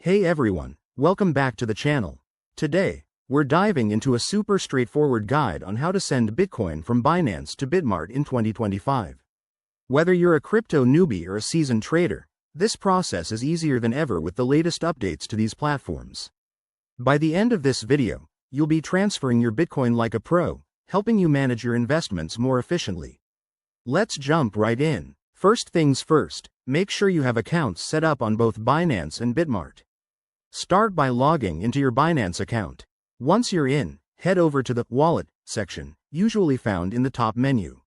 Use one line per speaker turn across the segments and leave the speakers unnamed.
Hey everyone, welcome back to the channel. Today, we're diving into a super straightforward guide on how to send Bitcoin from Binance to Bitmart in 2025. Whether you're a crypto newbie or a seasoned trader, this process is easier than ever with the latest updates to these platforms. By the end of this video, you'll be transferring your Bitcoin like a pro, helping you manage your investments more efficiently. Let's jump right in. First things first, make sure you have accounts set up on both Binance and Bitmart. Start by logging into your Binance account. Once you're in, head over to the Wallet section, usually found in the top menu.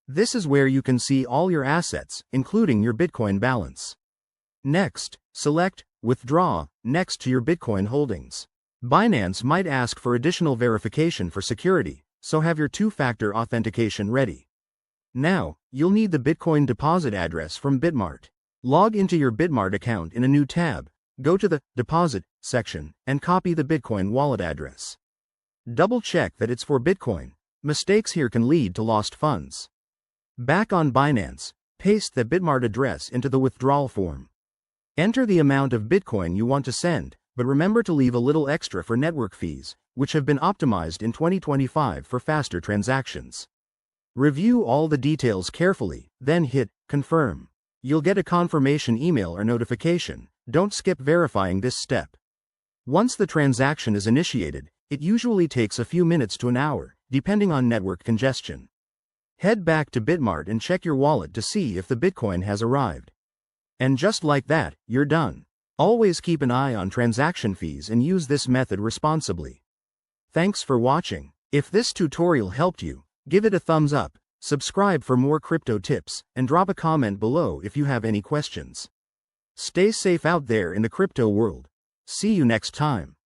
This is where you can see all your assets, including your Bitcoin balance. Next, select Withdraw next to your Bitcoin holdings. Binance might ask for additional verification for security, so have your two-factor authentication ready. Now, you'll need the Bitcoin deposit address from Bitmart. Log into your Bitmart account in a new tab. Go to the Deposit section and copy the Bitcoin wallet address. Double-check that it's for Bitcoin. Mistakes here can lead to lost funds. Back on Binance, paste the Bitmart address into the withdrawal form. Enter the amount of Bitcoin you want to send, but remember to leave a little extra for network fees, which have been optimized in 2025 for faster transactions. Review all the details carefully, then hit Confirm. You'll get a confirmation email or notification. Don't skip verifying this step. Once the transaction is initiated, it usually takes a few minutes to an hour, depending on network congestion. Head back to Bitmart and check your wallet to see if the Bitcoin has arrived. And just like that, you're done. Always keep an eye on transaction fees and use this method responsibly. Thanks for watching. If this tutorial helped you, give it a thumbs up, subscribe for more crypto tips, and drop a comment below if you have any questions. Stay safe out there in the crypto world. See you next time.